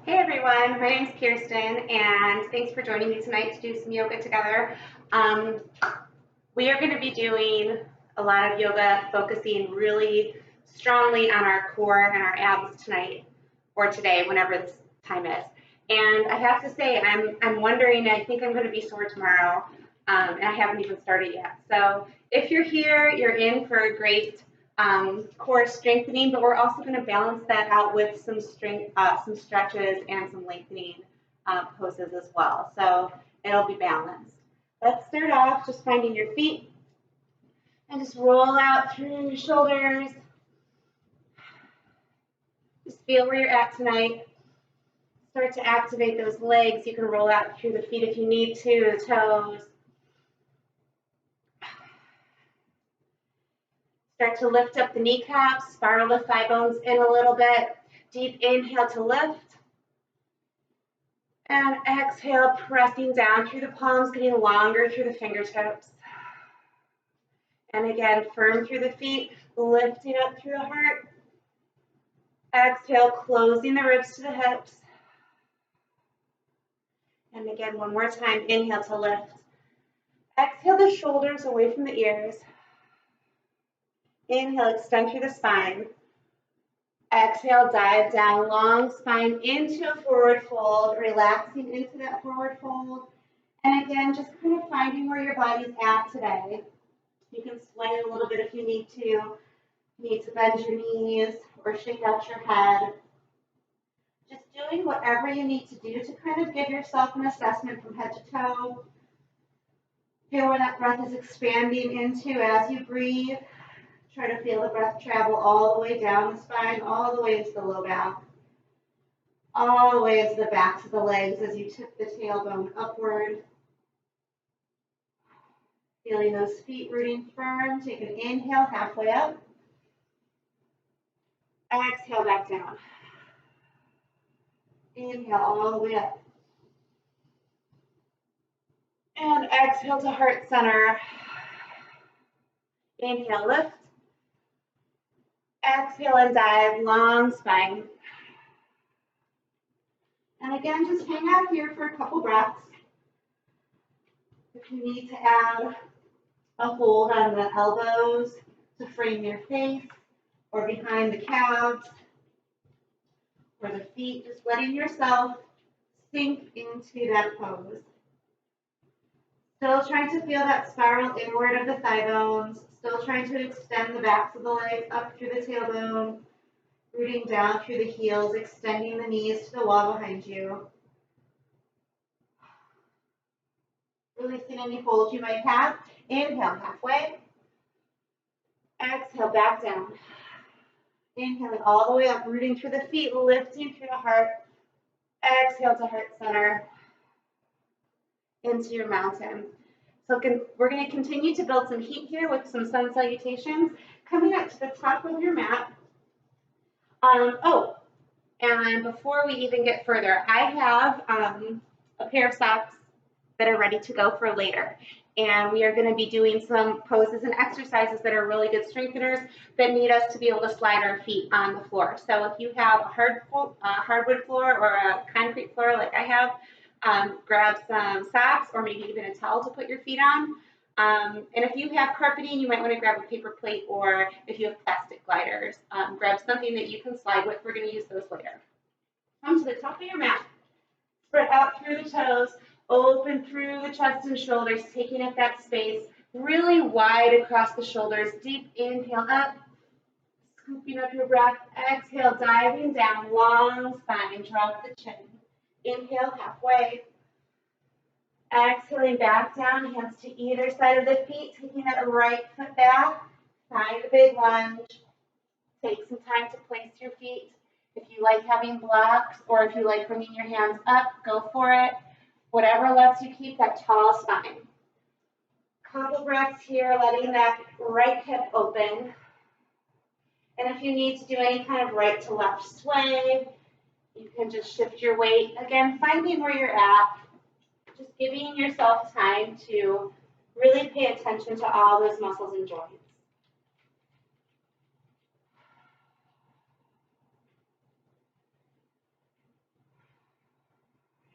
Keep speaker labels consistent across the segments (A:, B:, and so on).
A: Hey everyone, my name's Kirsten, and thanks for joining me tonight to do some yoga together. Um, we are going to be doing a lot of yoga, focusing really strongly on our core and our abs tonight, or today, whenever this time is. And I have to say, I'm wondering, I think I'm going to be sore tomorrow, and I haven't even started yet. So if you're here, you're in for a great core strengthening, but we're also going to balance that out with some strength, some stretches and some lengthening poses as well. So it'll be balanced. Let's start off just finding your feet and just roll out through your shoulders. Just feel where you're at tonight. Start to activate those legs. You can roll out through the feet if you need to, the toes. Start to lift up the kneecaps, spiral the thigh bones in a little bit. Deep inhale to lift. And exhale, pressing down through the palms, getting longer through the fingertips. And again, firm through the feet, lifting up through the heart. Exhale, closing the ribs to the hips. And again, one more time, inhale to lift. Exhale the shoulders away from the ears. Inhale, extend through the spine. Exhale, dive down, long spine into a forward fold, relaxing into that forward fold. And again, just kind of finding where your body's at today. You can sway a little bit if you need to. You need to bend your knees or shake out your head. Just doing whatever you need to do to kind of give yourself an assessment from head to toe. Feel where that breath is expanding into as you breathe. Try to feel the breath travel all the way down the spine, all the way into the low back, all the way into the backs of the legs as you tip the tailbone upward. Feeling those feet rooting firm. Take an inhale halfway up. Exhale back down. Inhale all the way up. And exhale to heart center. Inhale, lift. Exhale and dive, long spine. And again, just hang out here for a couple breaths. If you need to add a hold on the elbows to frame your face, or behind the calves, or the feet, just letting yourself sink into that pose. Still trying to feel that spiral inward of the thigh bones, still trying to extend the backs of the legs up through the tailbone, rooting down through the heels, extending the knees to the wall behind you. Releasing any hold you might have. Inhale halfway. Exhale back down. Inhaling all the way up, rooting through the feet, lifting through the heart. Exhale to heart center. Into your mountain. So we're going to continue to build some heat here with some sun salutations. Coming up to the top of your mat. And before we even get further, I have a pair of socks that are ready to go for later. And we are going to be doing some poses and exercises that are really good strengtheners that need us to be able to slide our feet on the floor. So if you have a hardwood floor or a concrete floor like I have, grab some socks or maybe even a towel to put your feet on. And if you have carpeting, you might want to grab a paper plate, or if you have plastic gliders, grab something that you can slide with. We're going to use those later. Come to the top of your mat. Spread out through the toes. Open through the chest and shoulders, taking up that space, really wide across the shoulders. Deep inhale up, scooping up your breath. Exhale, diving down, long spine, drop the chin. Inhale, halfway. Exhaling back down, hands to either side of the feet, taking that right foot back. Find a big lunge. Take some time to place your feet. If you like having blocks or if you like bringing your hands up, go for it. Whatever lets you keep that tall spine. Couple breaths here, letting that right hip open. And if you need to do any kind of right to left sway, you can just shift your weight. Again, finding where you're at. Just giving yourself time to really pay attention to all those muscles and joints.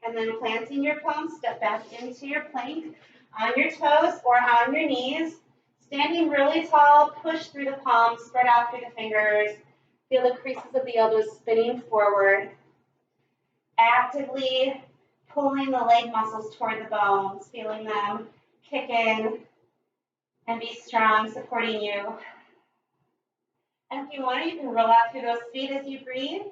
A: And then planting your palms, step back into your plank on your toes or on your knees. Standing really tall, push through the palms, spread out through the fingers. Feel the creases of the elbows spinning forward. Actively pulling the leg muscles toward the bones, feeling them kick in and be strong, supporting you. And if you want, you can roll out through those feet as you breathe.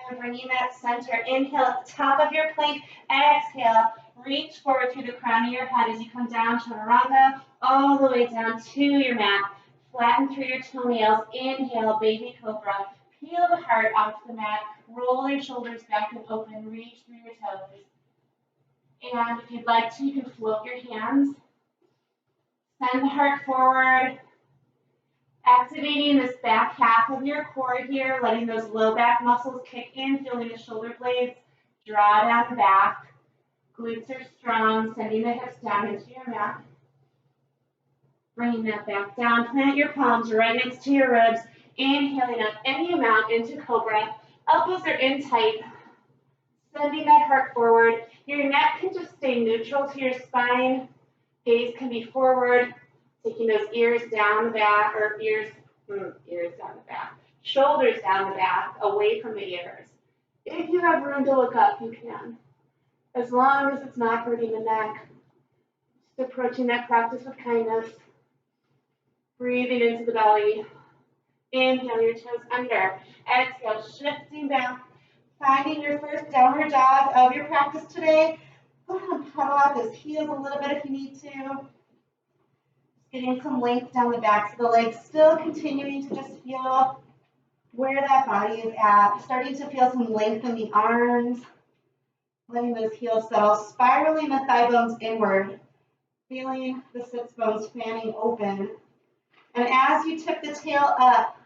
A: And bringing that center, inhale at the top of your plank, exhale, reach forward through the crown of your head as you come down, chaturanga, all the way down to your mat. Flatten through your toenails, inhale, baby cobra. Peel the heart off the mat, roll your shoulders back and open, reach through your toes. And if you'd like to, you can float your hands. Send the heart forward. Activating this back half of your core here, letting those low back muscles kick in, feeling the shoulder blades draw down the back. Glutes are strong, sending the hips down into your mat. Bringing that back down, plant your palms right next to your ribs. Inhaling up any amount into cobra. Elbows are in tight. Sending that heart forward. Your neck can just stay neutral to your spine. Gaze can be forward. Taking those ears down the back, or ears down the back. Shoulders down the back, away from the ears. If you have room to look up, you can. As long as it's not hurting the neck. Just approaching that practice with kindness. Breathing into the belly. Inhale your toes under. Exhale, shifting back. Finding your first downward dog of your practice today. Go ahead and pedal out those heels a little bit if you need to. Getting some length down the backs of the legs, still continuing to just feel where that body is at. Starting to feel some length in the arms. Letting those heels settle, spiraling the thigh bones inward. Feeling the sits bones fanning open. And as you tip the tail up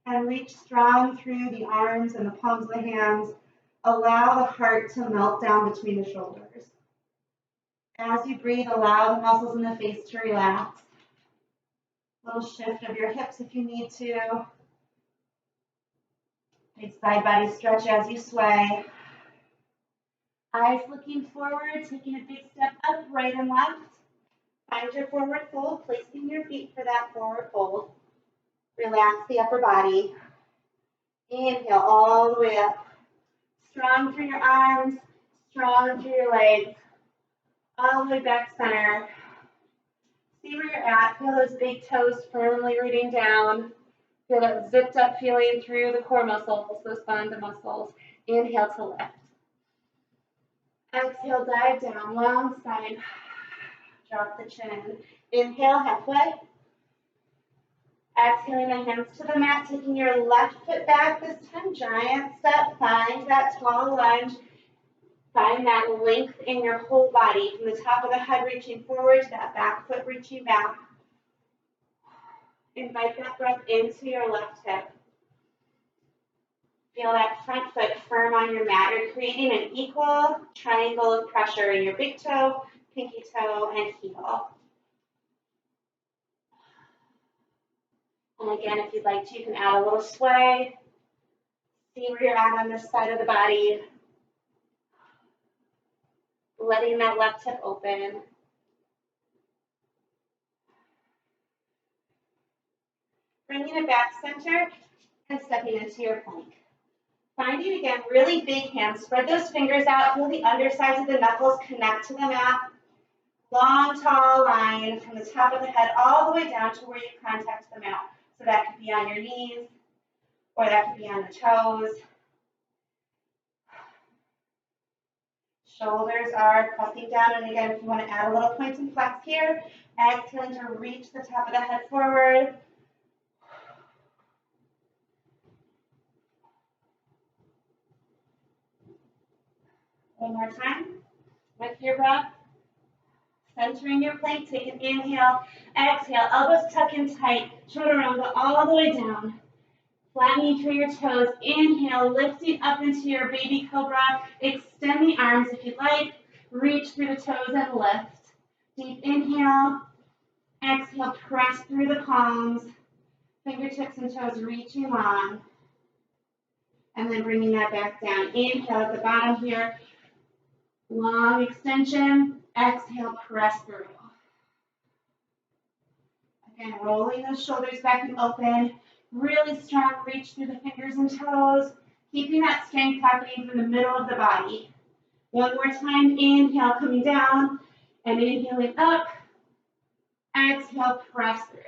A: and reach strong through the arms and the palms of the hands, allow the heart to melt down between the shoulders. As you breathe, allow the muscles in the face to relax. Little shift of your hips if you need to. Big side body stretch as you sway. Eyes looking forward, taking a big step up, right and left. Find your forward fold, placing your feet for that forward fold. Relax the upper body. Inhale all the way up. Strong through your arms, strong through your legs. All the way back center. See where you're at. Feel those big toes firmly rooting down. Feel that zipped up feeling through the core muscles, those bandha muscles. Inhale to lift. Exhale, dive down, long spine. Drop the chin. Inhale, halfway. Exhaling the hands to the mat, taking your left foot back this time. Giant step. Find that tall lunge. Find that length in your whole body, from the top of the head reaching forward to that back foot reaching back. Invite that breath into your left hip. Feel that front foot firm on your mat. You're creating an equal triangle of pressure in your big toe, pinky toe, and heel. And again, if you'd like to, you can add a little sway. See where you're at on this side of the body. Letting that left hip open. Bringing it back center and stepping into your plank. Finding, again, really big hands. Spread those fingers out. Feel the undersides of the knuckles connect to the mat. Long, tall line from the top of the head all the way down to where you contact the mat. So that could be on your knees or that could be on the toes. Shoulders are pressing down, and again, if you want to add a little point and flex here, exhaling to reach the top of the head forward. One more time with your breath. Centering your plank, take an inhale, exhale, elbows tuck in tight, chaturanga all the way down. Flattening through your toes, inhale, lifting up into your baby cobra. Extend the arms if you'd like. Reach through the toes and lift. Deep inhale. Exhale, press through the palms. Fingertips and toes reaching long. And then bringing that back down. Inhale at the bottom here. Long extension. Exhale, press through. Again, rolling those shoulders back and open. Really strong reach through the fingers and toes. Keeping that strength happening from the middle of the body. One more time. Inhale, coming down. And inhaling up. Exhale, press through.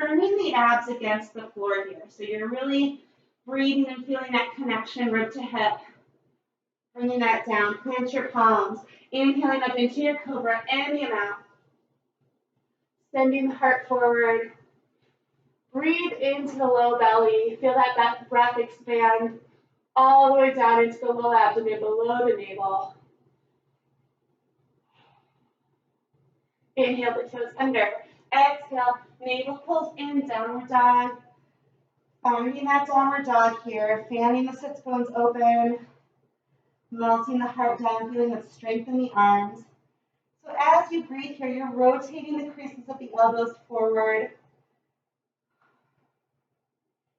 A: Firming the abs against the floor here. So you're really breathing and feeling that connection rib to hip. Bringing that down. Plant your palms. Inhaling up into your cobra and the amount. Sending the heart forward. Breathe into the low belly. Feel that breath expand all the way down into the low abdomen below the navel. Inhale the toes under. Exhale, navel pulls in, downward dog. Finding that downward dog here, fanning the sits bones open, melting the heart down, feeling that strength in the arms. So as you breathe here, you're rotating the creases of the elbows forward.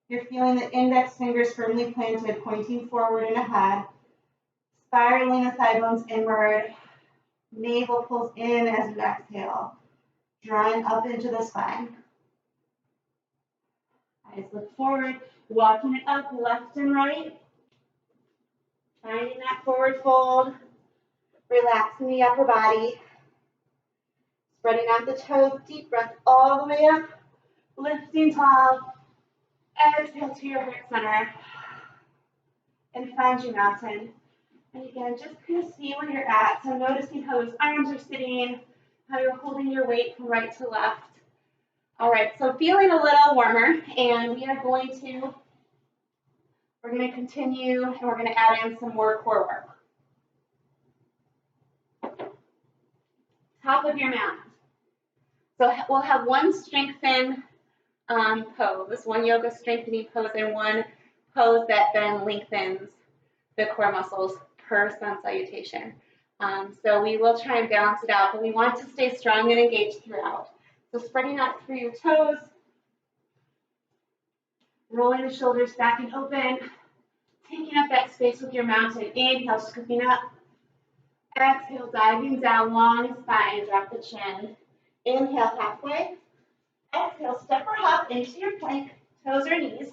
A: You're feeling the index fingers firmly planted, pointing forward and ahead, spiraling the thigh bones inward. Navel pulls in as you exhale, drawing up into the spine. Eyes look forward, walking it up left and right. Finding that forward fold, relaxing the upper body. Spreading out the toes, deep breath all the way up, lifting tall. Exhale to your heart center. And find your mountain. And again, just kind of see where you're at. So noticing how those arms are sitting, how you're holding your weight from right to left. All right, so feeling a little warmer, and we're going to continue, and we're going to add in some more core work. Top of your mat. So we'll have one strengthen pose, one yoga strengthening pose, and one pose that then lengthens the core muscles per sun salutation. So we will try and balance it out, but we want to stay strong and engaged throughout. So spreading out through your toes, rolling the shoulders back and open, taking up that space with your mountain. Inhale, scooping up. Exhale, diving down, long spine, drop the chin. Inhale, halfway. Exhale, step or hop into your plank, toes or knees.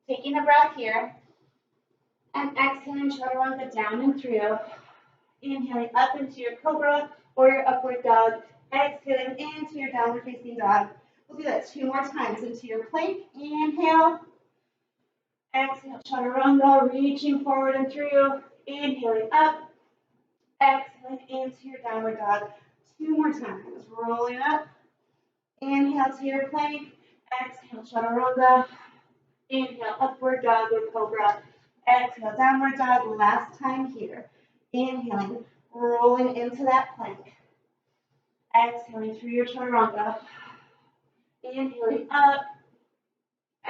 A: Taking a breath here. And exhaling, chaturanga down and through. Inhaling up into your cobra or your upward dog. Exhaling into your downward facing dog. We'll do that 2 more times. Into your plank. Inhale. Exhale, chaturanga, reaching forward and through. Inhaling up. Exhaling into your downward dog. 2 more times. Rolling up. Inhale to your plank. Exhale, chaturanga. Inhale, upward dog or cobra. Exhale, downward dog. Last time here. Inhaling, rolling into that plank. Exhaling through your chaturanga. Inhaling up.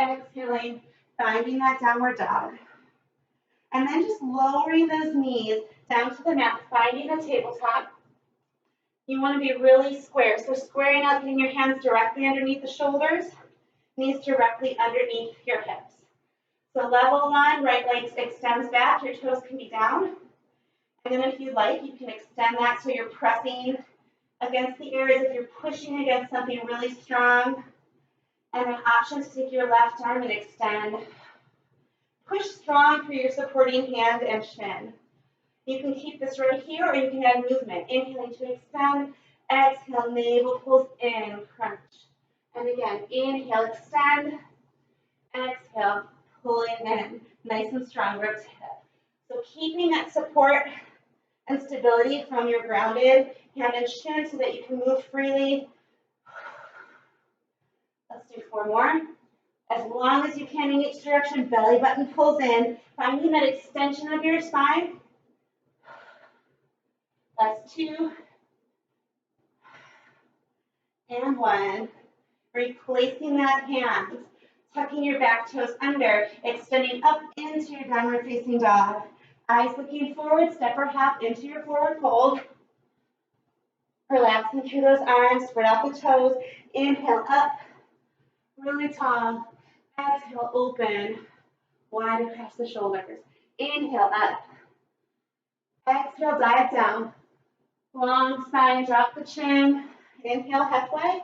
A: Exhaling, finding that downward dog. And then just lowering those knees down to the mat, finding a tabletop. You want to be really square. So squaring out, getting your hands directly underneath the shoulders, knees directly underneath your hips. So level one, right leg extends back, your toes can be down. And then if you like, you can extend that so you're pressing against the areas if you're pushing against something really strong. And then option to take your left arm and extend. Push strong through your supporting hand and shin. You can keep this right here or you can add movement. Inhaling to extend. Exhale, navel pulls in, crunch. And again, inhale, extend. Exhale, pulling in. Nice and strong, rib to hip. So keeping that support and stability from your grounded hand and shin so that you can move freely. Let's do 4 more. As long as you can in each direction, belly button pulls in, finding that extension of your spine. Last 2. And 1. Replacing that hand, tucking your back toes under, extending up into your downward facing dog. Eyes looking forward, step or hop into your forward fold. Relaxing through those arms, spread out the toes. Inhale up, really tall. Exhale, open, wide across the shoulders. Inhale, up. Exhale, dive down. Long spine, drop the chin. Inhale, halfway.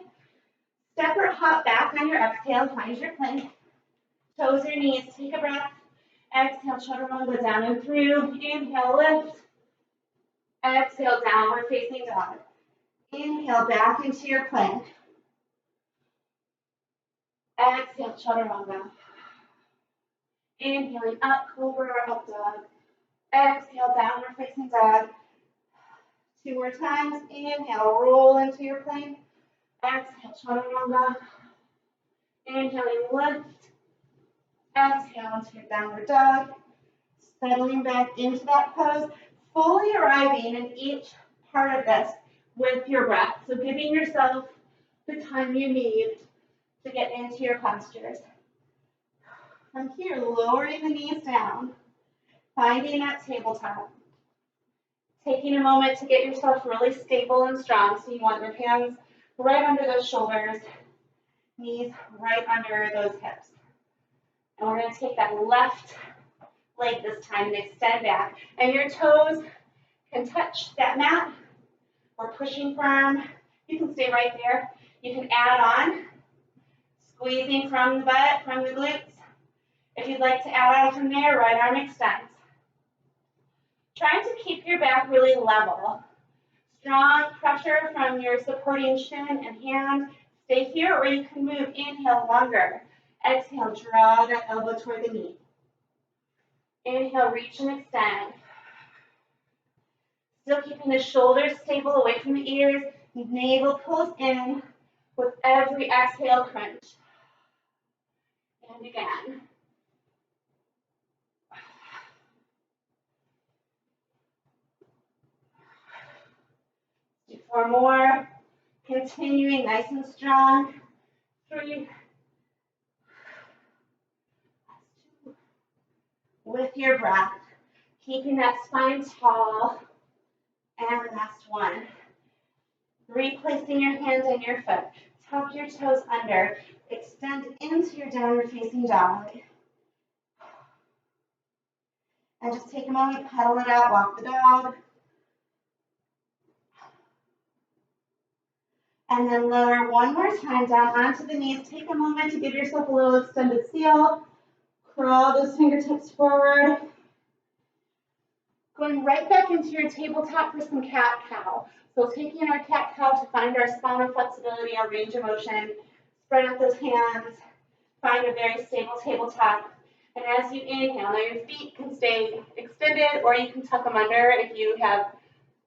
A: Step or hop back on your exhale, find your plank. Toes or knees, take a breath. Exhale, chaturanga down and through. Inhale, lift. Exhale, downward facing dog. Inhale, back into your plank. Exhale, chaturanga. Inhaling up, cobra or up dog. Exhale, downward facing dog. 2 more times. Inhale, roll into your plank. Exhale, chaturanga. Inhaling, lift. Exhale into your downward dog. Settling back into that pose, fully arriving in each part of this with your breath. So giving yourself the time you need to get into your postures. From here, lowering the knees down, finding that tabletop. Taking a moment to get yourself really stable and strong. So you want your hands right under those shoulders, knees right under those hips. And we're going to take that left leg this time and extend back. And your toes can touch that mat or pushing firm. You can stay right there. You can add on, squeezing from the butt, from the glutes. If you'd like to add on from there, right arm extends. Trying to keep your back really level. Strong pressure from your supporting shin and hand. Stay here, or you can move. Inhale, longer. Exhale, draw that elbow toward the knee. Inhale, reach and extend. Still keeping the shoulders stable away from the ears. Navel pulls in with every exhale crunch. And again. Do 4 more. Continuing nice and strong. 3. With your breath. Keeping that spine tall. And last one. Replacing your hand on your foot. Tuck your toes under. Extend into your downward facing dog. And just take a moment, pedal it out, walk the dog. And then lower one more time down onto the knees. Take a moment to give yourself a little extended seal. Crawl those fingertips forward. Going right back into your tabletop for some cat-cow. So taking our cat-cow to find our spinal flexibility, our range of motion. Spread out those hands. Find a very stable tabletop. And as you inhale, now your feet can stay extended, or you can tuck them under if you have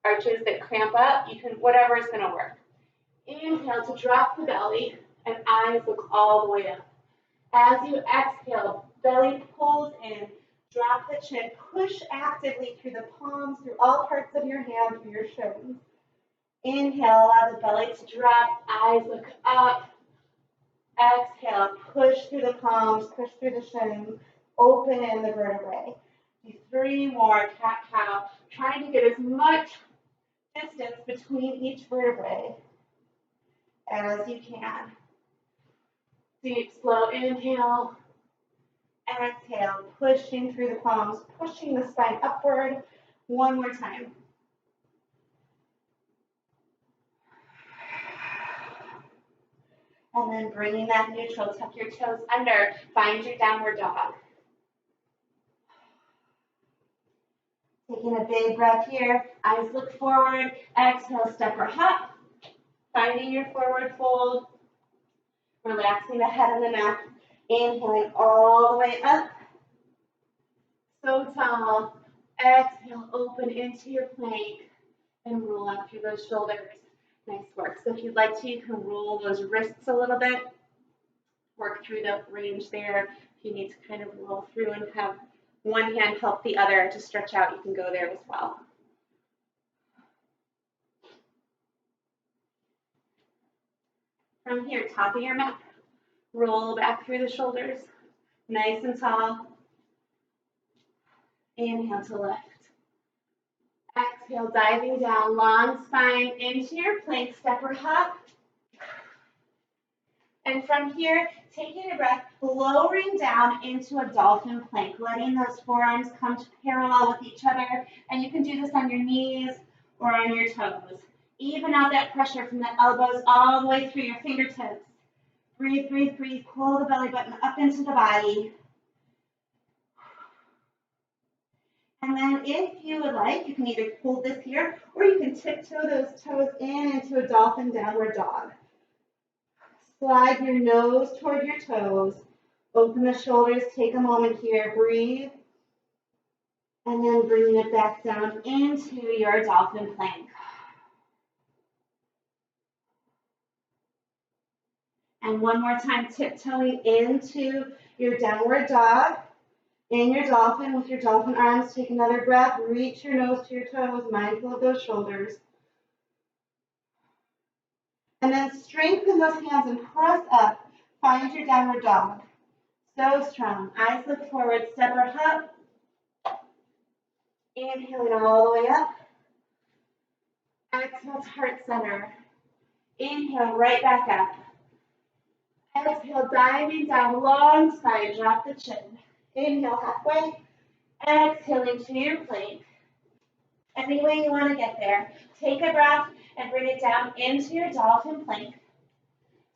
A: arches that cramp up. You can, whatever is going to work. Inhale to drop the belly and eyes look all the way up. As you exhale, belly pulls in, drop the chin, push actively through the palms, through all parts of your hand, through your shins. Inhale, allow the belly to drop, eyes look up. Exhale, push through the palms, push through the shins, open in the vertebrae. Do 3 more, cat-cow, trying to get as much distance between each vertebrae as you can. Deep, slow inhale. Exhale, pushing through the palms, pushing the spine upward. 1 more time. And then bringing that neutral, tuck your toes under, find your downward dog. Taking a big breath here, eyes look forward, exhale, step or hop. Finding your forward fold, relaxing the head and the neck, inhaling all the way up. So tall, exhale, open into your plank and roll up through those shoulders. Nice work. So if you'd like to, you can roll those wrists a little bit, work through the range there. If you need to kind of roll through and have one hand help the other to stretch out, you can go there as well. From here, top of your mat, roll back through the shoulders, nice and tall. Inhale to lift. Exhale, diving down, long spine into your plank, step or hop. And from here, taking a breath, lowering down into a dolphin plank, letting those forearms come to parallel with each other. And you can do this on your knees or on your toes. Even out that pressure from the elbows all the way through your fingertips. Breathe, breathe, breathe. Pull the belly button up into the body. And then if you would like, you can either hold this here or you can tiptoe those toes in into a dolphin downward dog. Slide your nose toward your toes. Open the shoulders. Take a moment here. Breathe. And then bring it back down into your dolphin plank. And one more time, tiptoeing into your downward dog. In your dolphin, with your dolphin arms, take another breath. Reach your nose to your toes, mindful of those shoulders. And then strengthen those hands and press up. Find your downward dog. So strong. Eyes look forward, step or hop. Inhaling all the way up. Exhale to heart center. Inhale right back up. Exhale, diving down, long spine, drop the chin. Inhale halfway. Exhaling to your plank. Any way you want to get there. Take a breath and bring it down into your dolphin plank.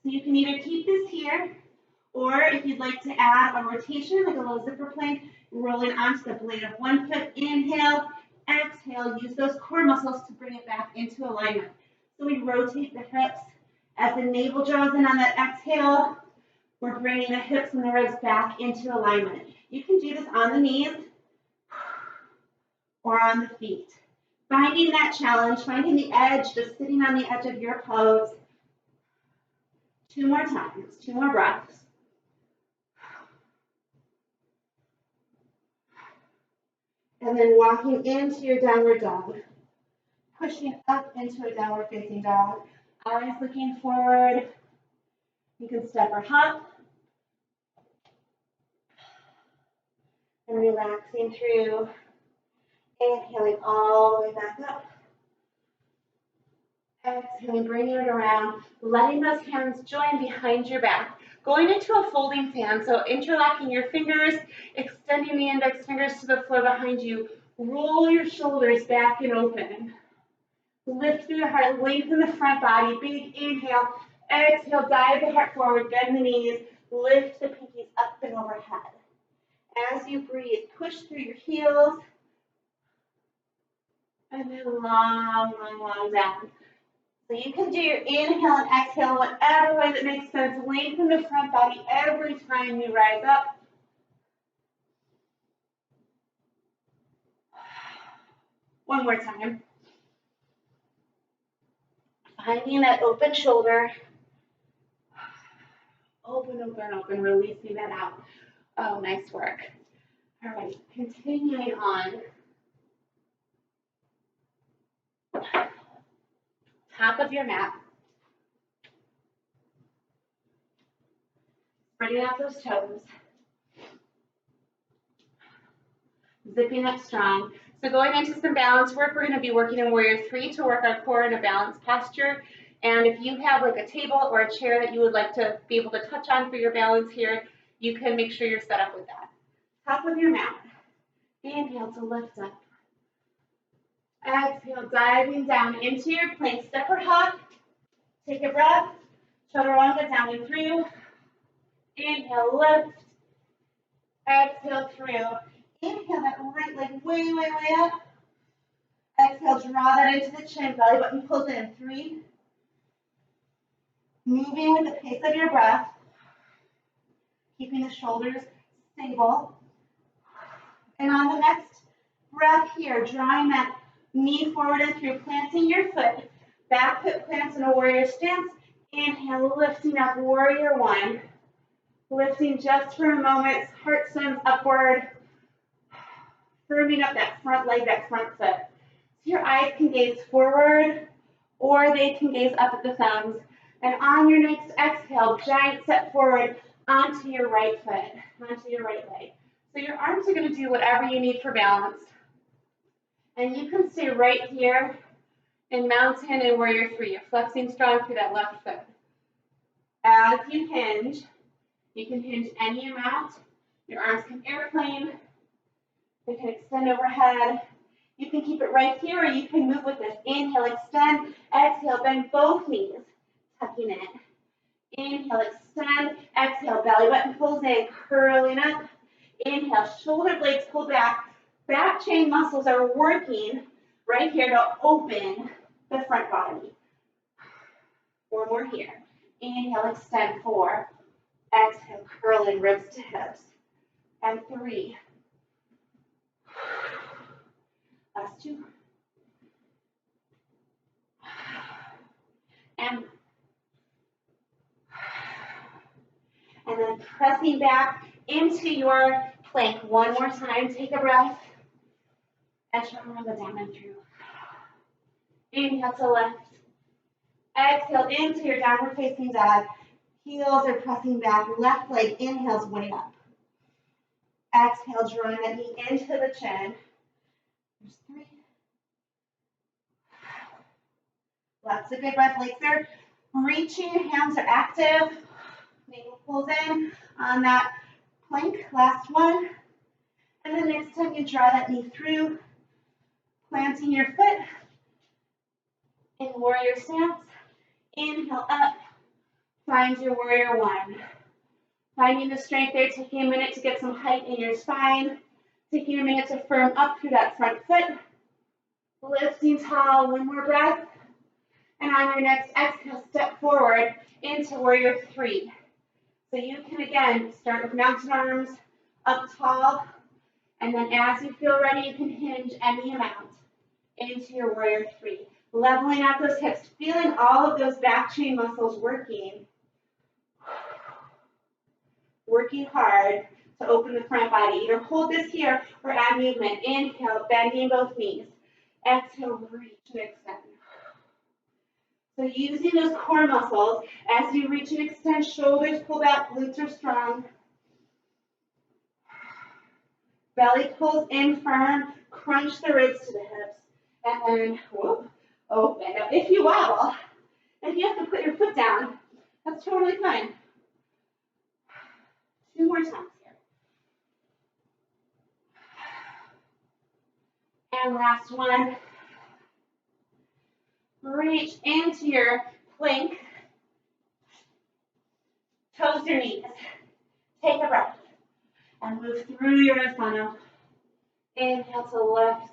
A: So you can either keep this here, or if you'd like to add a rotation, like a little zipper plank, rolling onto the blade of one foot. Inhale, exhale. Use those core muscles to bring it back into alignment. So we rotate the hips. As the navel draws in on that exhale, we're bringing the hips and the ribs back into alignment. You can do this on the knees or on the feet. Finding that challenge, finding the edge, just sitting on the edge of your pose. 2 more times, 2 more breaths. And then walking into your downward dog. Pushing up into a downward facing dog. Eyes looking forward. You can step or hop. And relaxing through. Inhaling all the way back up. Exhaling, bringing it around. Letting those hands join behind your back. Going into a folding fan, so interlocking your fingers, extending the index fingers to the floor behind you. Roll your shoulders back and open. Lift through the heart, lengthen the front body. Big inhale. Exhale, dive the heart forward, bend the knees. Lift the pinkies up and overhead. As you breathe, push through your heels. And then long, long, long down. So you can do your inhale and exhale whatever way that makes sense. Lengthen the front body every time you rise up. One more time. Finding that open shoulder. Open, open, open, releasing that out. Oh, nice work. All right, continuing on. Top of your mat. Spreading out those toes. Zipping up strong. So going into some balance work, we're going to be working in Warrior 3 to work our core in a balanced posture. And if you have like a table or a chair that you would like to be able to touch on for your balance here, you can make sure you're set up with that. Top of your mat. Inhale to lift up. Exhale, diving down into your plank, step or hop. Take a breath. Chaturanga down and through. Inhale, lift. Exhale through. Inhale that right leg way, way, way up. Exhale, draw that into the chin. Belly button pulls in. 3. Moving with the pace of your breath. Keeping the shoulders stable. And on the next breath here, drawing that knee forward and through, planting your foot. Back foot plants in a warrior stance. Inhale, lifting up, warrior 1. Lifting just for a moment, heart sends upward. Firming up that front leg, that front foot. So your eyes can gaze forward or they can gaze up at the thumbs. And on your next exhale, giant step forward onto your right foot, onto your right leg. So your arms are going to do whatever you need for balance. And you can stay right here in mountain and warrior 3. You're flexing strong through that left foot. As you can hinge any amount. Your arms can airplane. They can extend overhead. You can keep it right here, or you can move with this. Inhale, extend. Exhale, bend both knees, tucking in. Inhale, extend. Exhale, belly button pulls in, curling up. Inhale, shoulder blades pull back. Back chain muscles are working right here to open the front body. 4 more here. Inhale, extend. 4. Exhale, curling ribs to hips. And 3. Last 2. And then pressing back into your plank. 1 more time. Take a breath. And chaturanga down and through. Inhale to lift. Exhale into your downward facing dog. Heels are pressing back. Left leg inhales way up. Exhale, drawing that knee into the chin. There's 3. Lots of good breath. Legs are reaching. Hands are active. Navel pulls in on that plank. Last 1. And then next time you draw that knee through, planting your foot in warrior stance. Inhale up. Find your warrior 1. Finding the strength there, taking a minute to get some height in your spine. Taking a minute to firm up through that front foot. Lifting tall, 1 more breath. And on your next exhale, step forward into warrior 3. So you can, again, start with mountain arms, up tall. And then as you feel ready, you can hinge any amount into your warrior 3. Leveling out those hips, feeling all of those back chain muscles working. Working hard to open the front body. Either hold this here or add movement. Inhale, bending both knees. Exhale, reach and extend. So using those core muscles as you reach and extend, shoulders pull back, glutes are strong. Belly pulls in firm, crunch the ribs to the hips, and then whoop, open. Now if you wobble, if you have to put your foot down, that's totally fine. 2 more times here. And last 1. Reach into your plank. Toes your knees. Take a breath. And move through your asana. Inhale to lift.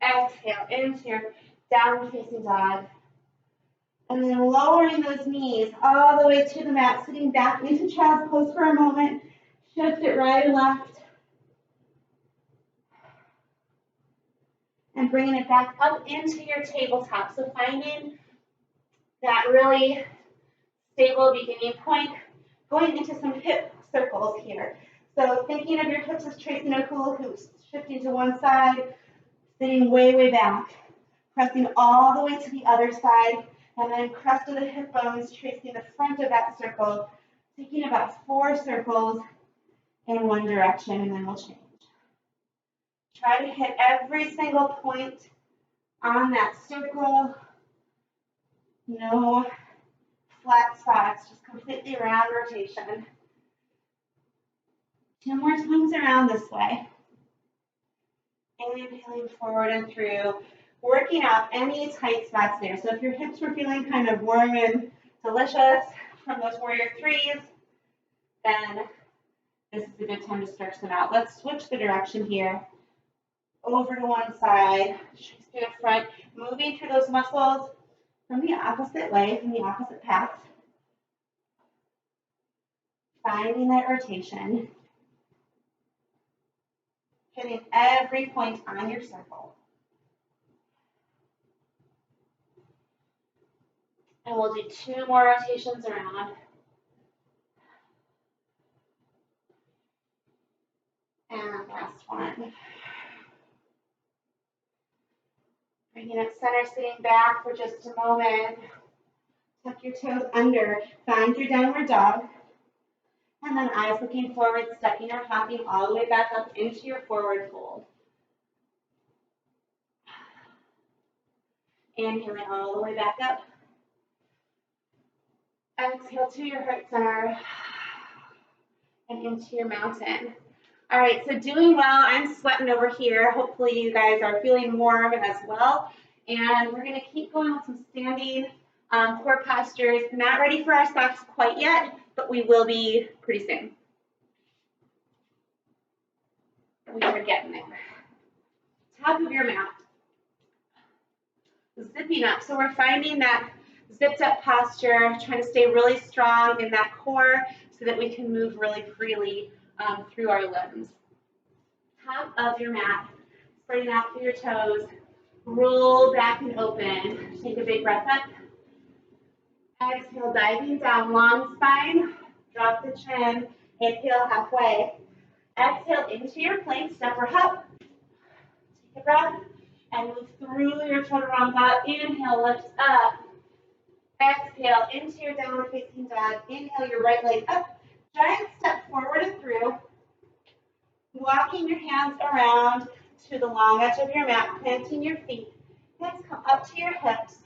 A: Exhale into your downward facing dog. And then lowering those knees all the way to the mat, sitting back into child's pose for a moment. Shift it right and left. And bringing it back up into your tabletop. So finding that really stable beginning point, going into some hip circles here. So thinking of your hips as tracing a hula hoop, shifting to one side, sitting way, way back, pressing all the way to the other side, and then crest of the hip bones, tracing the front of that circle, taking about 4 circles in one direction, and then we'll change. Try to hit every single point on that circle. No flat spots, just completely round rotation. 2 more times around this way. Inhaling forward and through, working out any tight spots there. So if your hips were feeling kind of warm and delicious from those warrior 3s, then this is a good time to stretch them out. Let's switch the direction here. Over to one side, trace through the front, moving through those muscles from the opposite way, from the opposite path. Finding that rotation. Hitting every point on your circle. And we'll do 2 more rotations around. And last one. Bringing it center, sitting back for just a moment. Tuck your toes under. Find your downward dog. And then eyes looking forward, stepping or hopping all the way back up into your forward fold. Inhaling all the way back up. Exhale to your heart center and into your mountain. All right, so doing well. I'm sweating over here. Hopefully you guys are feeling warm as well. And we're gonna keep going with some standing core postures. Not ready for our socks quite yet, but we will be pretty soon. We are getting there. Top of your mat. Zipping up. So we're finding that zipped up posture, trying to stay really strong in that core so that we can move really freely through our limbs. Top of your mat, spreading out through your toes, roll back and open. Take a big breath up. Exhale, diving down, long spine, drop the chin, inhale halfway. Exhale into your plank, step or hop. Take a breath and move through your chaturanga. Inhale, lift up. Exhale into your downward facing dog. Inhale your right leg up. Giant step forward and through. Walking your hands around to the long edge of your mat, planting your feet. Hands come up to your hips.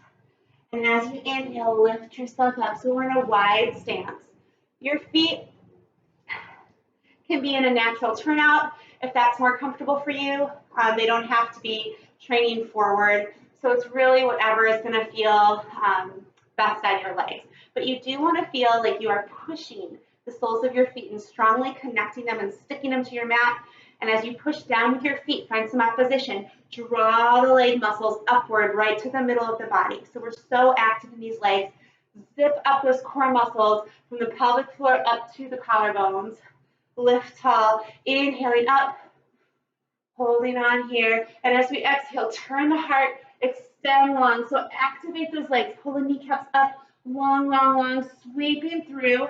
A: And as you inhale, lift yourself up. So we're in a wide stance. Your feet can be in a natural turnout if that's more comfortable for you. They don't have to be training forward. So it's really whatever is going to feel best on your legs. But you do want to feel like you are pushing the soles of your feet and strongly connecting them and sticking them to your mat. And as you push down with your feet, find some opposition. Draw the leg muscles upward right to the middle of the body. So we're so active in these legs. Zip up those core muscles from the pelvic floor up to the collarbones. Lift tall, inhaling up, holding on here. And as we exhale, turn the heart, extend long. So activate those legs, pull the kneecaps up, long, long, long, sweeping through.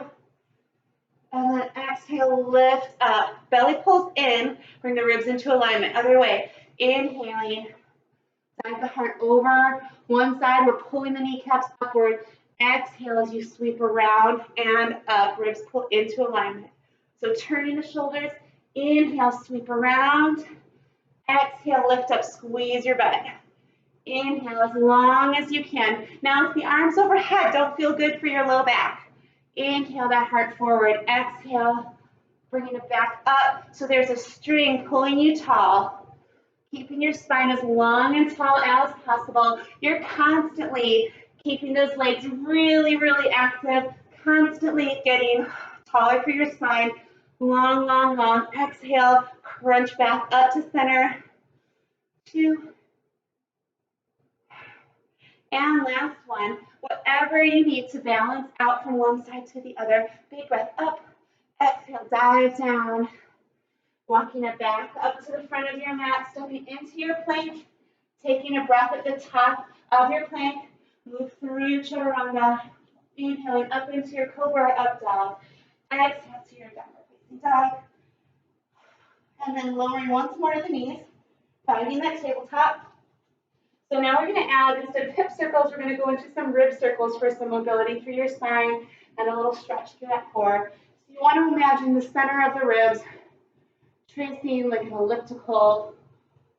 A: And then exhale, lift up. Belly pulls in, bring the ribs into alignment. Other way, inhaling, side the heart over. One side, we're pulling the kneecaps upward. Exhale as you sweep around and up, ribs pull into alignment. So turning the shoulders, inhale, sweep around. Exhale, lift up, squeeze your butt. Inhale as long as you can. Now if the arms overhead don't feel good for your low back, inhale that heart forward. Exhale, bringing it back up. So there's a string pulling you tall, keeping your spine as long and tall as possible. You're constantly keeping those legs really, really active, constantly getting taller for your spine. Long, long, long. Exhale, crunch back up to center. 2. And last one. Whatever you need to balance out from one side to the other. Big breath up. Exhale, dive down. Walking it back up to the front of your mat, stepping into your plank. Taking a breath at the top of your plank. Move through your chaturanga. Inhaling up into your cobra up dog. Exhale to your downward facing dog. And then lowering once more to the knees. Finding that tabletop. So now we're going to add, instead of hip circles, we're going to go into some rib circles for some mobility through your spine and a little stretch through that core. So you want to imagine the center of the ribs tracing like an elliptical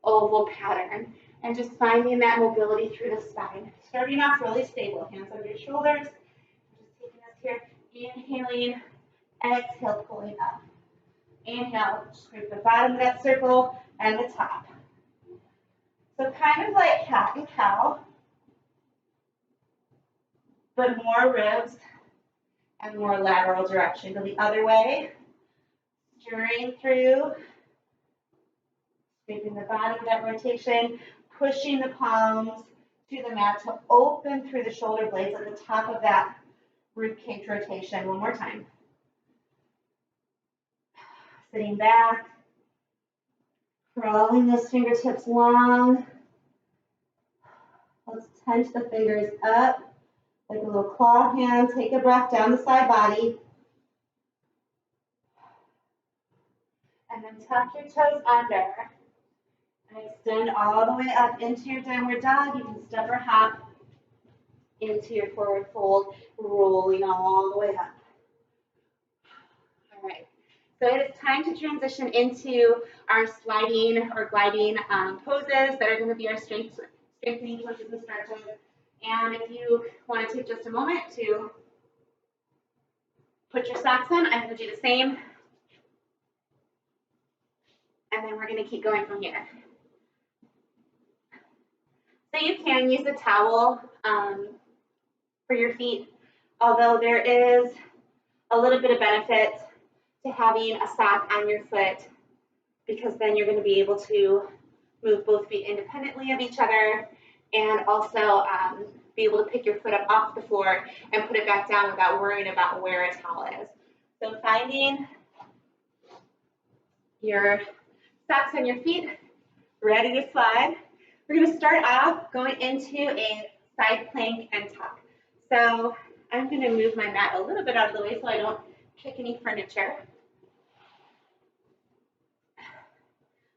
A: oval pattern and just finding that mobility through the spine. Starting off really stable, hands on your shoulders. Just taking us here, inhaling, exhale, pulling up. Inhale, scrape the bottom of that circle and the top. So kind of like cat and cow, but more ribs and more lateral direction. Go the other way, stirring through, scraping the bottom of that rotation, pushing the palms to the mat to open through the shoulder blades at the top of that rib cage rotation. One more time. Sitting back, crawling those fingertips long. Let's tense the fingers up like a little claw hand. Take a breath down the side body. And then tuck your toes under. And extend all the way up into your downward dog. You can step or hop into your forward fold, rolling all the way up. All right. So it is time to transition into our sliding or gliding poses that are going to be our strengthening poses and stretches. And if you want to take just a moment to Put your socks on. I'm going to do the same. And then we're going to keep going from here. So you can use a towel for your feet, although there is a little bit of benefit to having a sock on your foot, because then you're going to be able to move both feet independently of each other, and also be able to pick your foot up off the floor and put it back down without worrying about where a towel is. So finding your socks on your feet, ready to slide. We're going to start off going into a side plank and tuck. So I'm going to move my mat a little bit out of the way so I don't kick any furniture.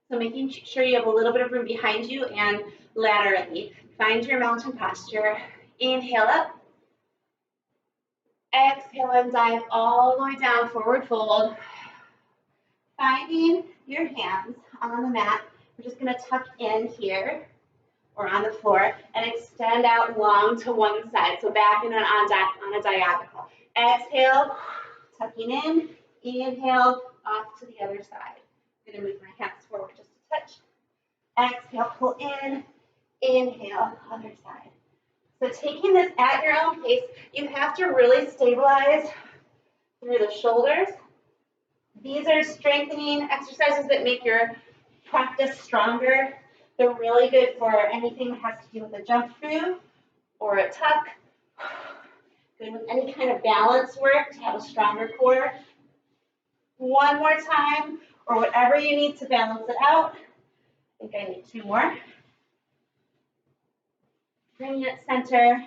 A: So making sure you have a little bit of room behind you and laterally. Find your mountain posture. Inhale up. Exhale and dive all the way down, forward fold. Finding your hands on the mat. We're just going to tuck in here or on the floor and extend out long to one side. So back and on a diagonal. Exhale, tucking in. Inhale, off to the other side. I'm going to move my hands forward just a touch. Exhale, pull in. Inhale, other side. So taking this at your own pace, you have to really stabilize through the shoulders. These are strengthening exercises that make your practice stronger. They're really good for anything that has to do with a jump through or a tuck. Good with any kind of balance work to have a stronger core. One more time, or whatever you need to balance it out. I think I need two more. Bringing it center,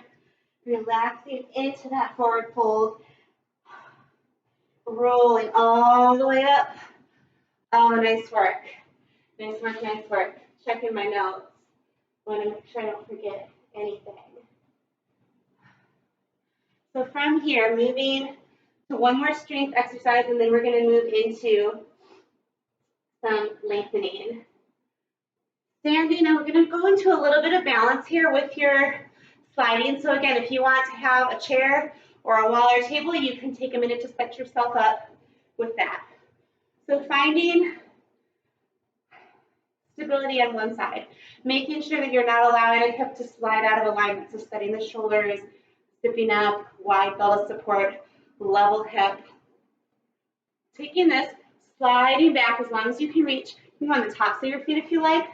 A: relaxing into that forward fold, rolling all the way up. Oh, nice work. Nice work, nice work. Checking my notes. I want to make sure I don't forget anything. So from here, moving to one more strength exercise, and then we're going to move into some lengthening. Standing, and we're going to go into a little bit of balance here with your sliding. So again, if you want to have a chair or a wall or table, you can take a minute to set yourself up with that. So finding stability on one side, making sure that you're not allowing a hip to slide out of alignment. So setting the shoulders, zipping up, wide belt of support, level hip. Taking this, sliding back as long as you can reach. You can go on the tops of your feet if you like.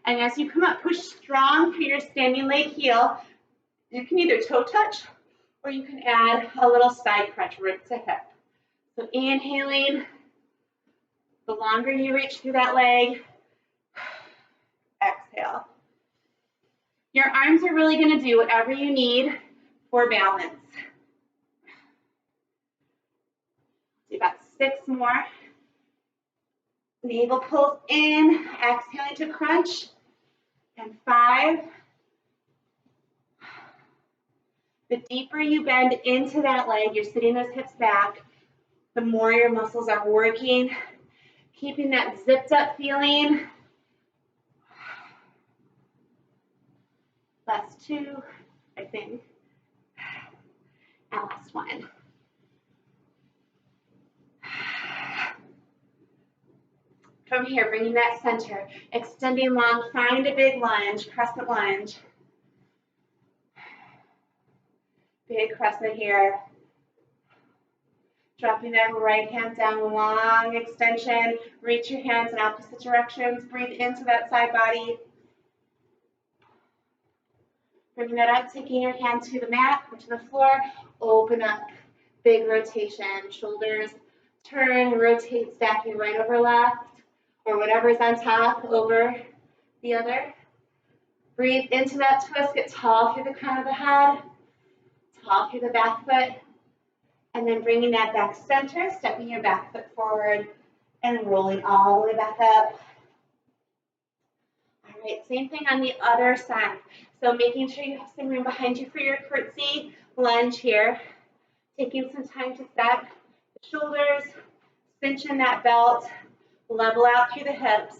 A: And as you come up, push strong through your standing leg heel. You can either toe touch or you can add a little side crunch, rib to hip. So inhaling, the longer you reach through that leg, exhale. Your arms are really going to do whatever you need for balance. Do about 6 more. Navel pulls in, exhaling to crunch, and 5. The deeper you bend into that leg, you're sitting those hips back, the more your muscles are working, keeping that zipped up feeling. Last 2, I think, and last 1. From here, bringing that center, extending long, find a big lunge, crescent lunge. Big crescent here. Dropping that right hand down, long extension. Reach your hands in opposite directions. Breathe into that side body. Bringing that up, taking your hand to the mat or to the floor. Open up, big rotation. Shoulders turn, rotate, stacking right over left, or whatever's on top over the other. Breathe into that twist, get tall through the crown of the head, tall through the back foot, and then bringing that back center, stepping your back foot forward, and rolling all the way back up. All right, same thing on the other side. So making sure you have some room behind you for your curtsy lunge here. Taking some time to set the shoulders, cinch in that belt, level out through the hips,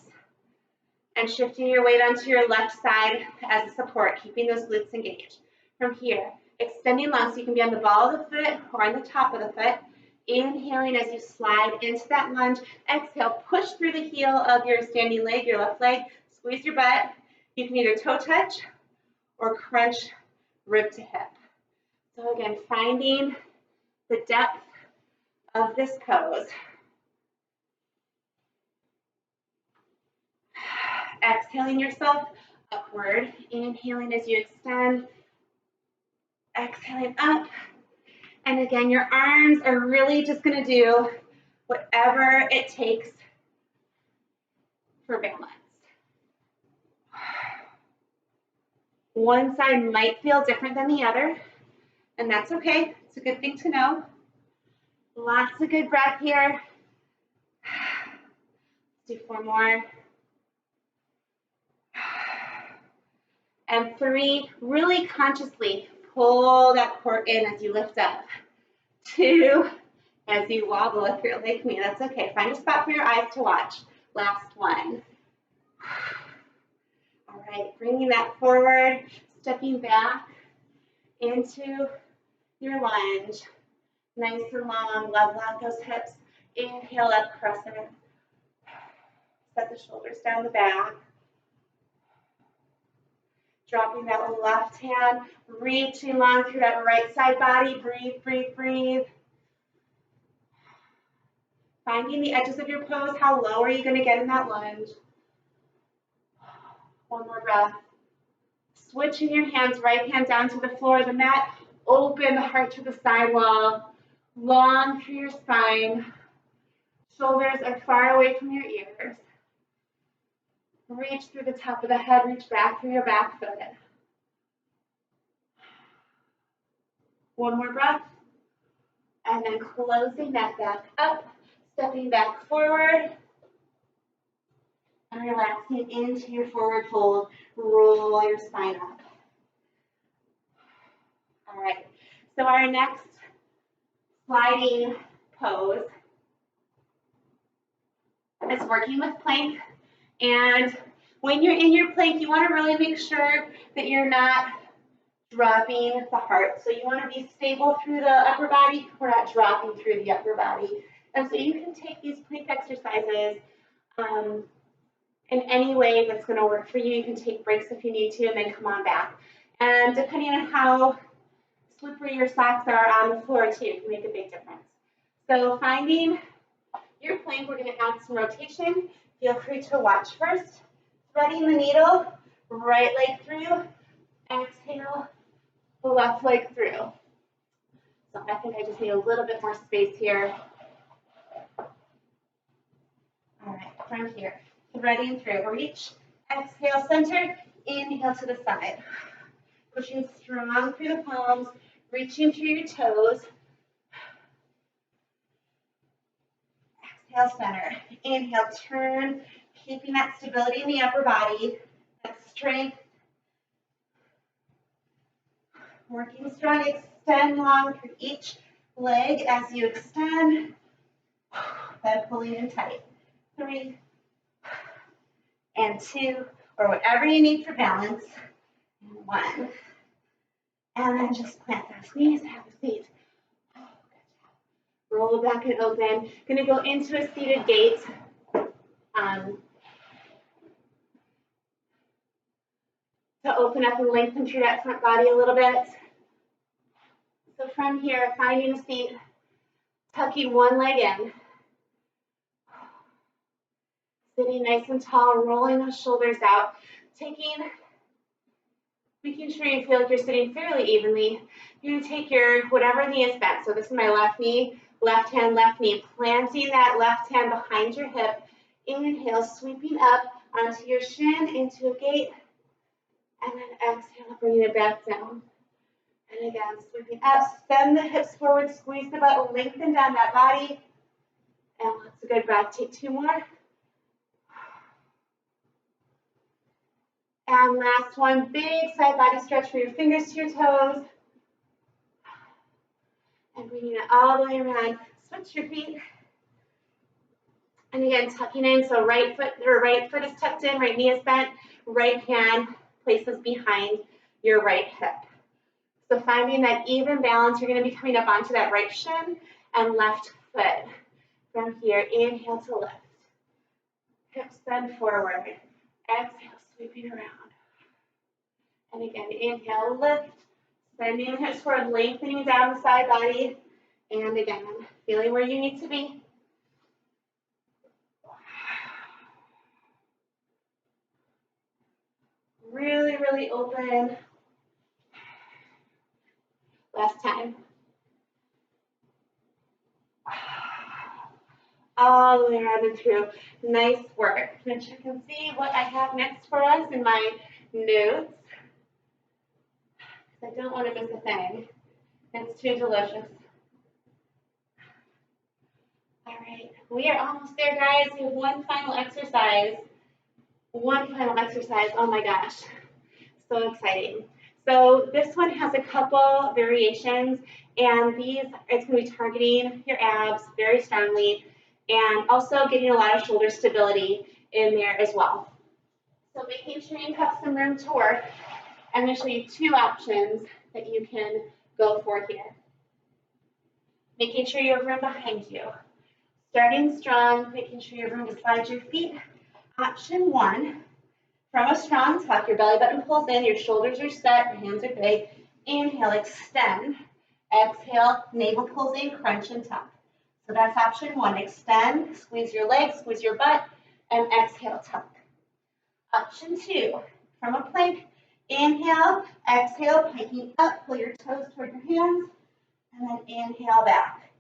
A: and shifting your weight onto your left side as a support, keeping those glutes engaged. From here, extending long so you can be on the ball of the foot or on the top of the foot. Inhaling as you slide into that lunge. Exhale, push through the heel of your standing leg, your left leg. Squeeze your butt. You can either toe touch or crunch rib to hip. So again, finding the depth of this pose. Exhaling yourself upward. Inhaling as you extend. Exhaling up. And again, your arms are really just going to do whatever it takes for balance. One side might feel different than the other, and that's okay. It's a good thing to know. Lots of good breath here. Let's do 4 more. And 3, really consciously pull that core in as you lift up. 2, as you wobble if you're like me. That's okay. Find a spot for your eyes to watch. Last 1. All right, bringing that forward, stepping back into your lunge. Nice and long, level out those hips. Inhale up, crescent. Set the shoulders down the back. Dropping that left hand, reaching long through that right side body. Breathe, breathe, breathe. Finding the edges of your pose. How low are you going to get in that lunge? 1 more breath. Switching your hands, right hand down to the floor of the mat. Open the heart to the side wall. Long through your spine. Shoulders are far away from your ears. Reach through the top of the head. Reach back through your back foot. 1 more breath. And then closing that back up. Stepping back forward. And relaxing into your forward fold. Roll your spine up. All right. So our next sliding pose is working with plank. And when you're in your plank, you want to really make sure that you're not dropping the heart. So you want to be stable through the upper body. We're not dropping through the upper body. And so you can take these plank exercises in any way that's going to work for you. You can take breaks if you need to and then come on back. And depending on how slippery your socks are on the floor too, it can make a big difference. So finding your plank, we're going to add some rotation. Feel free to watch first. Threading the needle, right leg through. Exhale, the left leg through. So I think I just need a little bit more space here. All right, from here. Threading through, reach, exhale, center, inhale to the side. Pushing strong through the palms, reaching through your toes. Exhale, center. Inhale, turn, keeping that stability in the upper body, that strength. Working strong, extend long through each leg as you extend, then pulling in tight. 3, and 2, or whatever you need for balance. And 1. And then just plant those knees, have a seat. Oh, good job. Roll back and open. Gonna go into a seated gait. To open up and lengthen through that front body a little bit. So from here, finding a seat, tucking one leg in. Sitting nice and tall, rolling those shoulders out, making sure you feel like you're sitting fairly evenly. You're gonna take your whatever knee is bent. So this is my left knee, left hand, left knee. Planting that left hand behind your hip. Inhale, sweeping up onto your shin into a gate. And then exhale, bringing it back down. And again, sweeping up, send the hips forward, squeeze the butt, lengthen down that body. And lots of good breath. Take 2 more. And last one, big side body stretch from your fingers to your toes. And bringing it all the way around. Switch your feet. And again, tucking in. So right foot is tucked in, right knee is bent, right hand places behind your right hip. So finding that even balance, you're going to be coming up onto that right shin and left foot. From here, inhale to lift. Hips bend forward. Exhale, sweeping around. And again, inhale, lift. Bending the hips forward, lengthening down the side body. And again, feeling where you need to be. Really, really open. Last time. All the way around and through. Nice work. Then check and see what I have next for us in my notes. I don't want to miss a thing. It's too delicious. All right, we are almost there, guys. We have one final exercise. One final exercise. Oh my gosh, so exciting. So this one has a couple variations, and it's going to be targeting your abs very strongly, and also getting a lot of shoulder stability in there as well. So making sure you have some room to work. I'm going to show you two options that you can go for here. Making sure you have room behind you. Starting strong, making sure you have room to slide your feet. Option one, from a strong tuck, your belly button pulls in, your shoulders are set, your hands are big. Inhale, extend. Exhale, navel pulls in, crunch and tuck. So that's option one. Extend, squeeze your legs, squeeze your butt, and exhale, tuck. Option two, from a plank, inhale, exhale, piking up, pull your toes toward your hands, and then inhale back.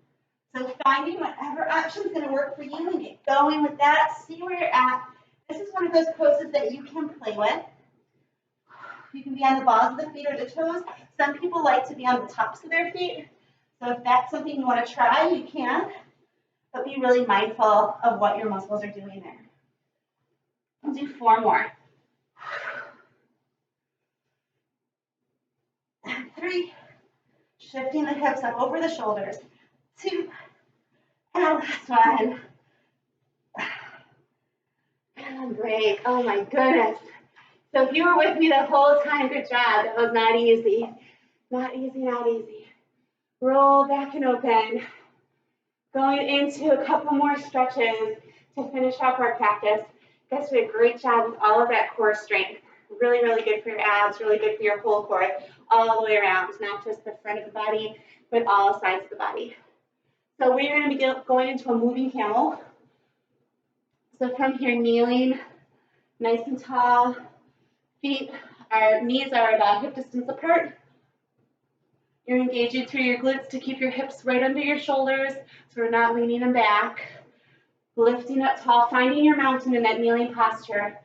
A: So finding whatever option is going to work for you and get going with that, see where you're at. This is one of those poses that you can play with. You can be on the balls of the feet or the toes. Some people like to be on the tops of their feet. So if that's something you want to try, you can. But be really mindful of what your muscles are doing there. We'll do 4 more. 3, shifting the hips up over the shoulders. 2, and last one. And break. Oh my goodness. So if you were with me the whole time, good job. That was not easy. Not easy, not easy. Roll back and open. Going into a couple more stretches to finish off our practice. You guys did a great job with all of that core strength. Really, really good for your abs, really good for your whole core, all the way around, not just the front of the body, but all sides of the body. So we're going to be going into a moving camel. So from here, kneeling, nice and tall, our knees are about hip distance apart. You're engaging through your glutes to keep your hips right under your shoulders, so we're not leaning them back. Lifting up tall, finding your mountain in that kneeling posture.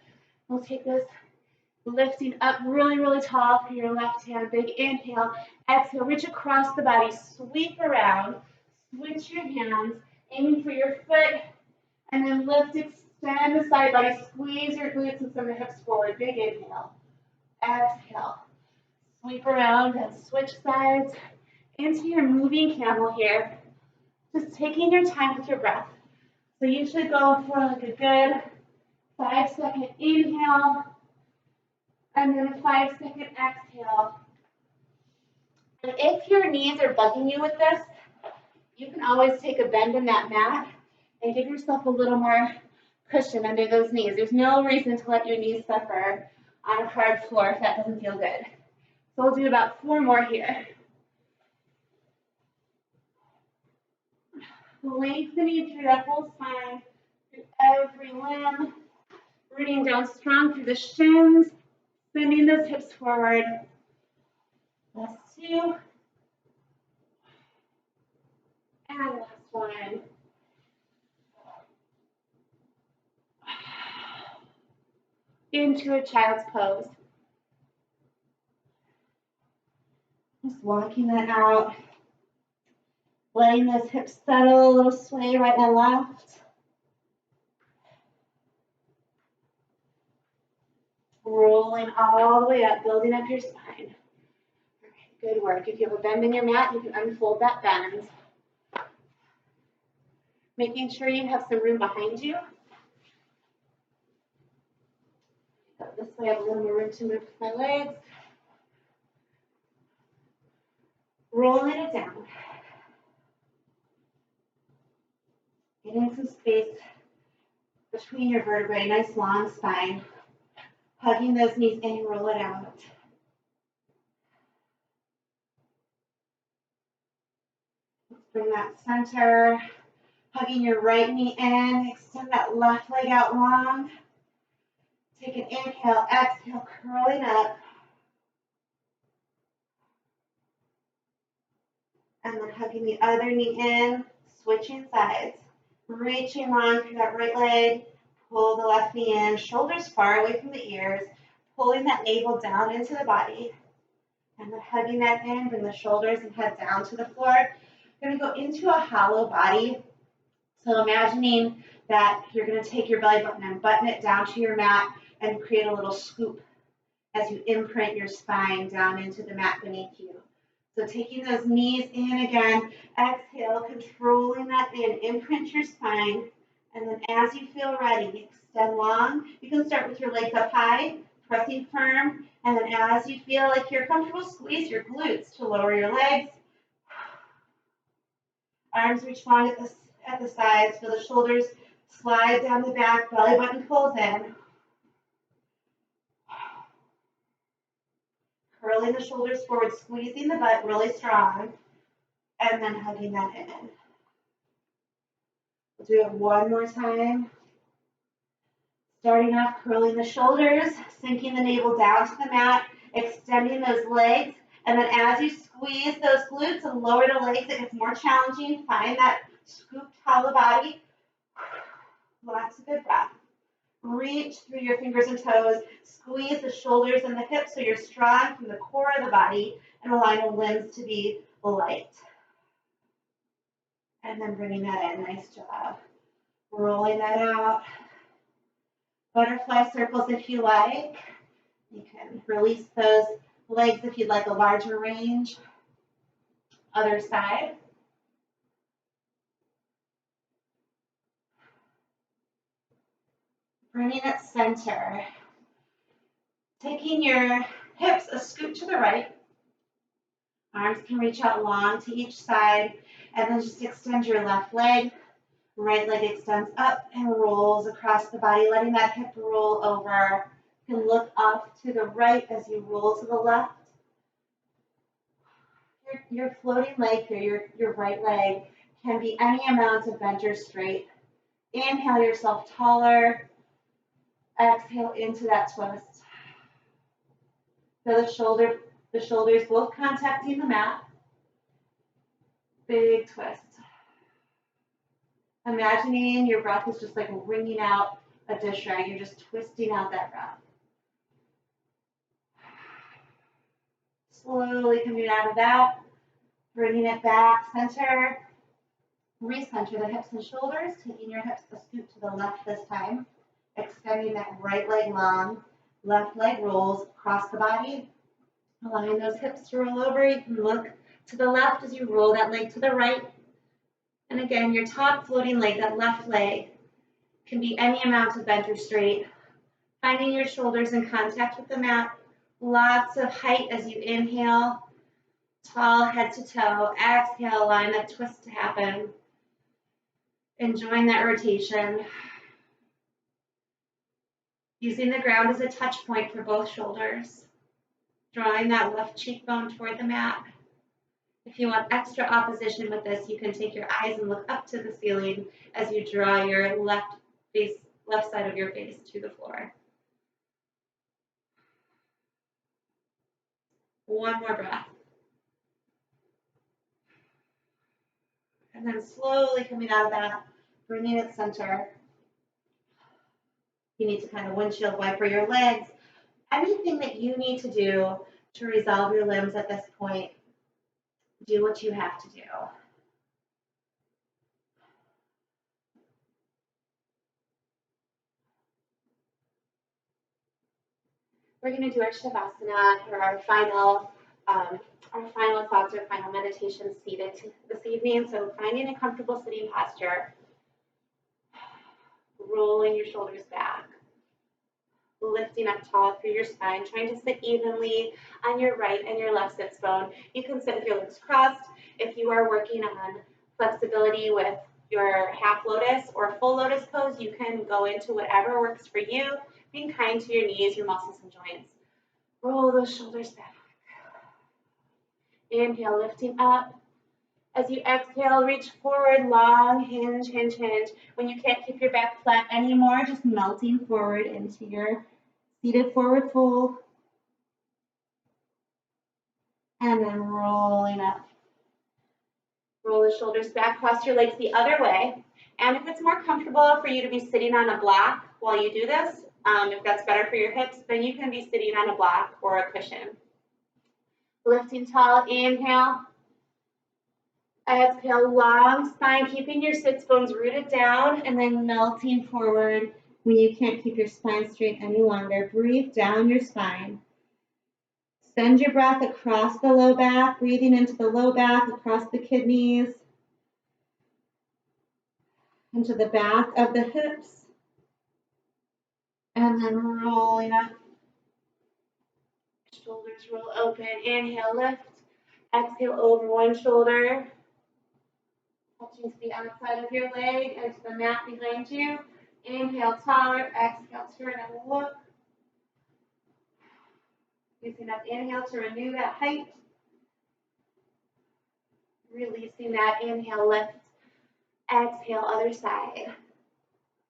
A: We'll take this, lifting up really, really tall for your left hand. Big inhale, exhale, reach across the body, sweep around, switch your hands, aiming for your foot, and then lift, extend the side body, squeeze your glutes and send the hips forward. Big inhale, exhale, sweep around and switch sides into your moving camel here. Just taking your time with your breath. So you should go for like a good 5-second inhale and then a 5-second exhale. And if your knees are bugging you with this, you can always take a bend in that mat and give yourself a little more cushion under those knees. There's no reason to let your knees suffer on a hard floor if that doesn't feel good. So we'll do about 4 more here. Lengthening through that whole spine, through every limb, rooting down strong through the shins, sending those hips forward. Last 2. And last 1. Into a child's pose. Just walking that out. Letting those hips settle, a little sway right and left. Rolling all the way up, building up your spine. All right, good work. If you have a bend in your mat, you can unfold that bend. Making sure you have some room behind you. This way I have a little more room to move with my legs. Rolling it down. Getting some space between your vertebrae, nice long spine. Hugging those knees in, roll it out. Let's bring that center. Hugging your right knee in, extend that left leg out long. Take an inhale, exhale, curling up. And then hugging the other knee in, switching sides. Reaching long through that right leg. Pull the left knee in, shoulders far away from the ears. Pulling that navel down into the body. And then hugging that in, bring the shoulders and head down to the floor. You're going to go into a hollow body. So imagining that you're going to take your belly button and button it down to your mat and create a little scoop as you imprint your spine down into the mat beneath you. So taking those knees in again, exhale, controlling that in, imprint your spine, and then as you feel ready, extend long. You can start with your legs up high, pressing firm, and then as you feel like you're comfortable, squeeze your glutes to lower your legs. Arms reach long at the sides, feel the shoulders slide down the back, belly button pulls in. Curling the shoulders forward, squeezing the butt really strong, and then hugging that in. We'll do it one more time. Starting off, curling the shoulders, sinking the navel down to the mat, extending those legs, and then as you squeeze those glutes and lower the legs, it gets more challenging. Find that scooped hollow body. Lots of good breath. Reach through your fingers and toes. Squeeze the shoulders and the hips so you're strong from the core of the body and allowing the limbs to be light. And then bringing that in. Nice job. Rolling that out. Butterfly circles if you like. You can release those legs if you'd like a larger range. Other side. Bringing it center. Taking your hips a scoop to the right. Arms can reach out long to each side. And then just extend your left leg. Right leg extends up and rolls across the body, letting that hip roll over. You can look off to the right as you roll to the left. Your floating leg here, your right leg, can be any amount of bent or straight. Inhale yourself taller. Exhale into that twist. Feel the shoulders both contacting the mat. Big twist. Imagining your breath is just like wringing out a dish rag. You're just twisting out that breath. Slowly coming out of that, bringing it back, center. Recenter the hips and shoulders, taking your hips a scoop to the left this time. Extending that right leg long, left leg rolls across the body. Allowing those hips to roll over. You can look to the left as you roll that leg to the right. And again, your top floating leg, that left leg, can be any amount of bent or straight. Finding your shoulders in contact with the mat. Lots of height as you inhale. Tall head to toe. Exhale, allowing that twist to happen. Enjoying that rotation. Using the ground as a touch point for both shoulders. Drawing that left cheekbone toward the mat. If you want extra opposition with this, you can take your eyes and look up to the ceiling as you draw your left side of your face to the floor. One more breath. And then slowly coming out of that, bringing it center. You need to kind of windshield wiper your legs. Anything that you need to do to resolve your limbs at this point, do what you have to do. We're going to do our Shavasana for our final thoughts, our final meditation seated this evening. So finding a comfortable sitting posture, rolling your shoulders back, lifting up tall through your spine, trying to sit evenly on your right and your left sits bone. You can sit with your legs crossed. If you are working on flexibility with your half lotus or full lotus pose, you can go into whatever works for you, being kind to your knees, your muscles, and joints. Roll those shoulders back. Inhale, lifting up. As you exhale, reach forward, long hinge, hinge, hinge. When you can't keep your back flat anymore, just melting forward into your seated forward fold. And then rolling up. Roll the shoulders back, cross your legs the other way. And if it's more comfortable for you to be sitting on a block while you do this, if that's better for your hips, then you can be sitting on a block or a cushion. Lifting tall, inhale. Exhale, long spine, keeping your sits bones rooted down, and then melting forward when you can't keep your spine straight any longer. Breathe down your spine. Send your breath across the low back, breathing into the low back, across the kidneys, into the back of the hips, and then rolling up. Shoulders roll open. Inhale, lift. Exhale, over one shoulder. Touching to the outside of your leg and to the mat behind you. Inhale, taller. Exhale, turn and look. Using that inhale to renew that height. Releasing that inhale, lift. Exhale, other side.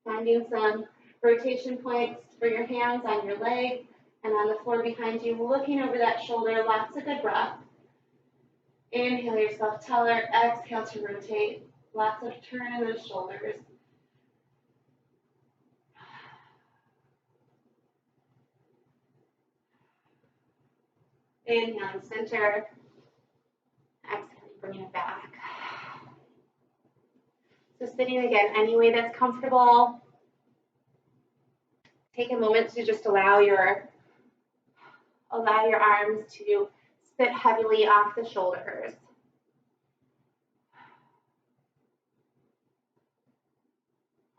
A: Finding some rotation points for your hands on your leg and on the floor behind you. Looking over that shoulder, lots of good breath. Inhale yourself taller. Exhale to rotate. Lots of turn in those shoulders. Inhale, center. Exhale, bring it back. So sitting again, any way that's comfortable. Take a moment to just allow your arms to sit heavily off the shoulders.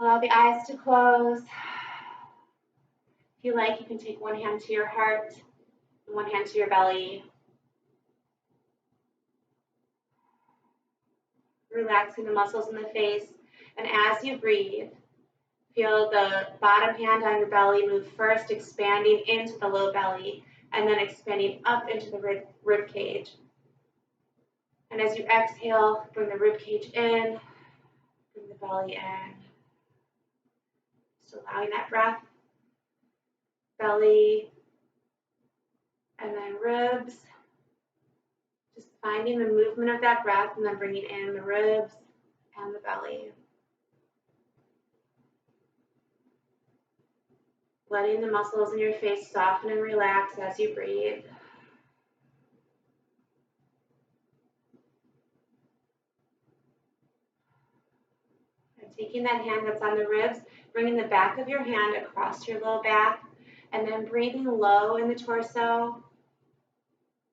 A: Allow the eyes to close. If you like, you can take one hand to your heart and one hand to your belly. Relaxing the muscles in the face. And as you breathe, feel the bottom hand on your belly move first, expanding into the low belly, and then expanding up into the rib cage. And as you exhale, bring the rib cage in, bring the belly in. Just allowing that breath, belly, and then ribs. Just finding the movement of that breath and then bringing in the ribs and the belly. Letting the muscles in your face soften and relax as you breathe. And taking that hand that's on the ribs, bringing the back of your hand across your low back, and then breathing low in the torso.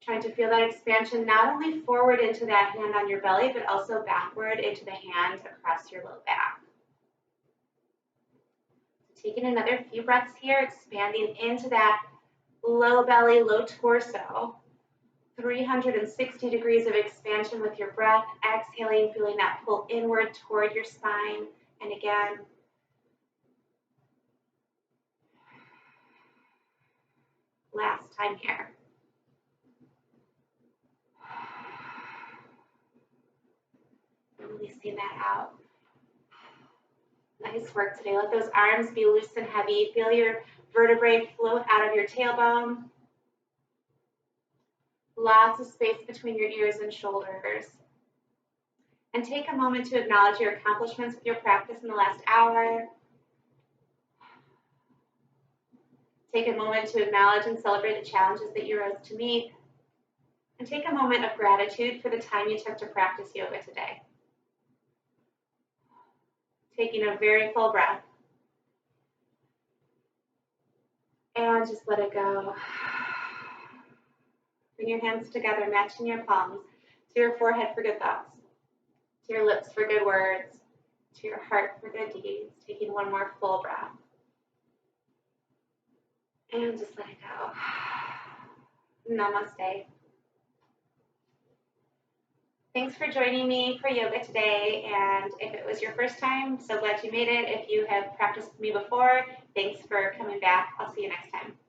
A: Trying to feel that expansion not only forward into that hand on your belly, but also backward into the hand across your low back. Taking another few breaths here, expanding into that low belly, low torso. 360 degrees of expansion with your breath. Exhaling, feeling that pull inward toward your spine. And again. Last time here. Releasing that out. Nice work today. Let those arms be loose and heavy. Feel your vertebrae float out of your tailbone. Lots of space between your ears and shoulders. And take a moment to acknowledge your accomplishments with your practice in the last hour. Take a moment to acknowledge and celebrate the challenges that you rose to meet. And take a moment of gratitude for the time you took to practice yoga today. Taking a very full breath. And just let it go. Bring your hands together, matching your palms to your forehead for good thoughts, to your lips for good words, to your heart for good deeds. Taking one more full breath. And just let it go. Namaste. Thanks for joining me for yoga today. And if it was your first time, so glad you made it. If you have practiced with me before, thanks for coming back. I'll see you next time.